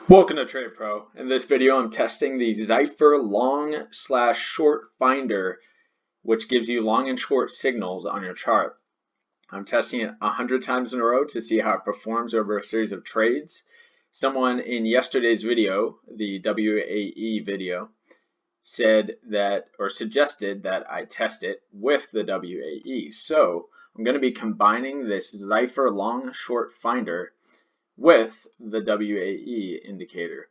Welcome to Trade Pro. In this video, I'm testing the Xypher long/short finder, which gives you long and short signals on your chart. I'm testing it 100 times in a row to see how it performs over a series of trades. Someone in yesterday's video, the WAE video, said that or suggested that I test it with the WAE. So I'm going to be combining this Xypher long/short finder with the WAE indicator.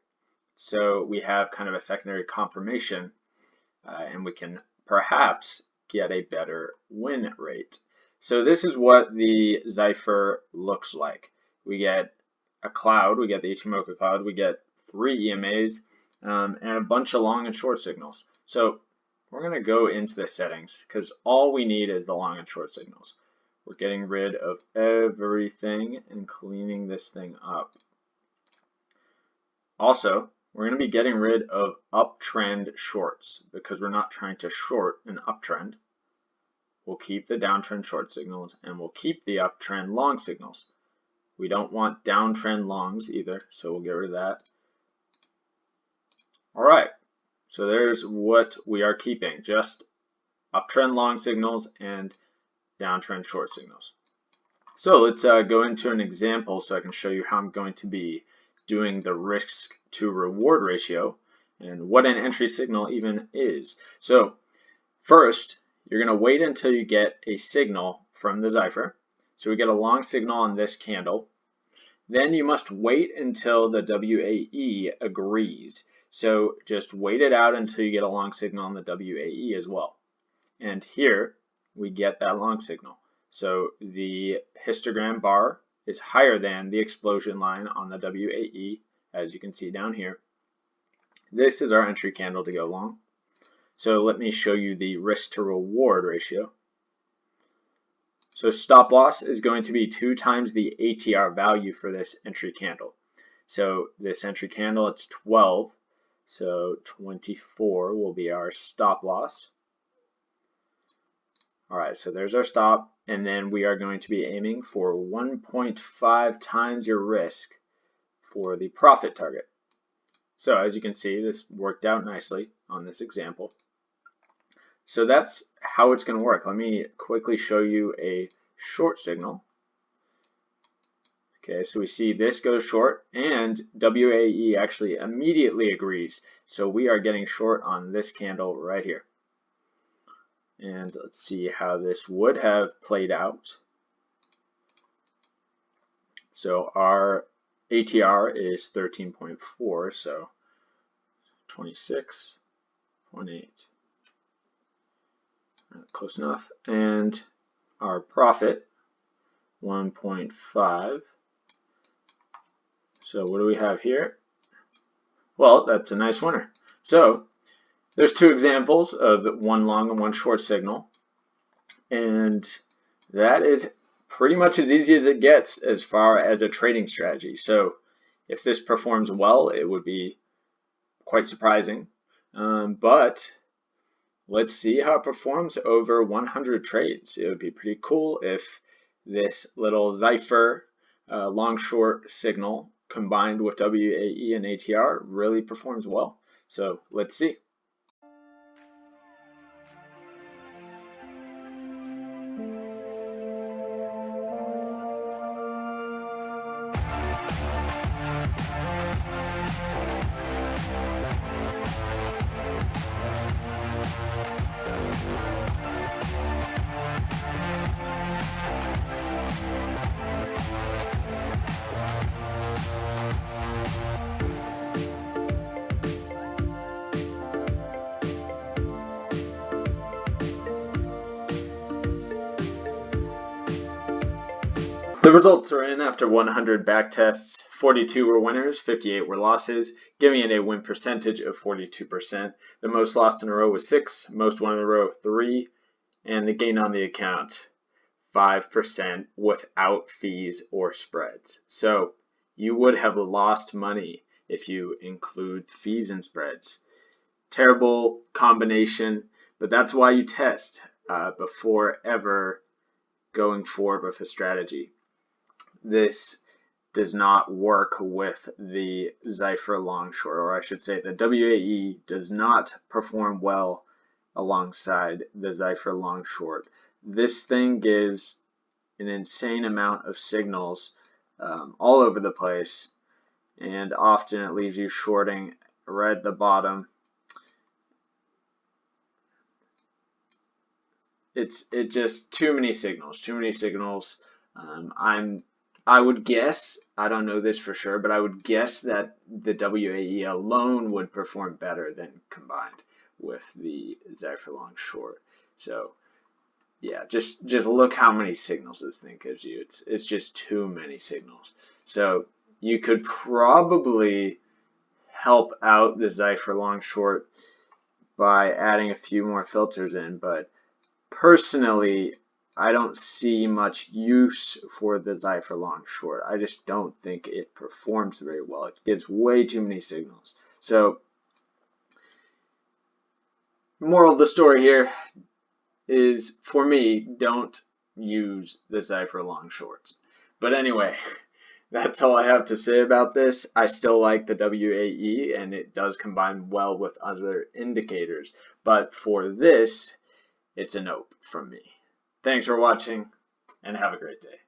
So we have kind of a secondary confirmation and we can perhaps get a better win rate. So this is what the Xypher looks like. We get a cloud, we get the Ichimoku cloud, we get 3 EMAs and a bunch of long and short signals. So we're going to go into the settings because all we need is the long and short signals. We're getting rid of everything and cleaning this thing up. Also, we're going to be getting rid of uptrend shorts because we're not trying to short an uptrend. We'll keep the downtrend short signals and we'll keep the uptrend long signals. We don't want downtrend longs either, so we'll get rid of that. All right, so there's what we are keeping, just uptrend long signals and downtrend short signals. So let's go into an example so I can show you how I'm going to be doing the risk to reward ratio and what an entry signal even is. So first, you're going to wait until you get a signal from the Xypher. So we get a long signal on this candle. Then you must wait until the WAE agrees. So just wait it out until you get a long signal on the WAE as well. And here we get that long signal. So the histogram bar is higher than the explosion line on the WAE, as you can see down here. This is our entry candle to go long. So let me show you the risk to reward ratio. So stop loss is going to be 2 times the ATR value for this entry candle. So this entry candle, it's 12. So 24 will be our stop loss. All right, so there's our stop, and then we are going to be aiming for 1.5 times your risk for the profit target. So as you can see, this worked out nicely on this example. So that's how it's going to work. Let me quickly show you a short signal. Okay, so we see this goes short, and WAE actually immediately agrees. So we are getting short on this candle right here. And let's see how this would have played out. So our ATR is 13.4, so 26.8. Close enough. And our profit, 1.5. So what do we have here? Well, that's a nice winner. So there's 2 examples of one long and one short signal, and that is pretty much as easy as it gets as far as a trading strategy. So if this performs well, it would be quite surprising, but let's see how it performs over 100 trades. It would be pretty cool if this little Xypher long-short signal combined with WAE and ATR really performs well. So let's see. The results are in after 100 back tests. 42 were winners, 58 were losses, giving it a win percentage of 42%. The most lost in a row was 6, most won in a row 3, and the gain on the account 5% without fees or spreads. So you would have lost money if you include fees and spreads. Terrible combination, but that's why you test before ever going forward with a strategy. This does not work with the Xypher long short, or I should say the WAE does not perform well alongside the Xypher long short. This thing gives an insane amount of signals all over the place, and often it leaves you shorting right at the bottom. It's just too many signals. I would guess, I don't know this for sure, but I would guess that the WAE alone would perform better than combined with the Xypher long short. So yeah, just look how many signals this thing gives you. It's just too many signals. So you could probably help out the Xypher long short by adding a few more filters in, but personally, I don't see much use for the Xypher long short. I just don't think it performs very well. It gives way too many signals. So, moral of the story here is, for me, don't use the Xypher long shorts. But anyway, that's all I have to say about this. I still like the WAE, and it does combine well with other indicators. But for this, it's a nope from me. Thanks for watching, and have a great day.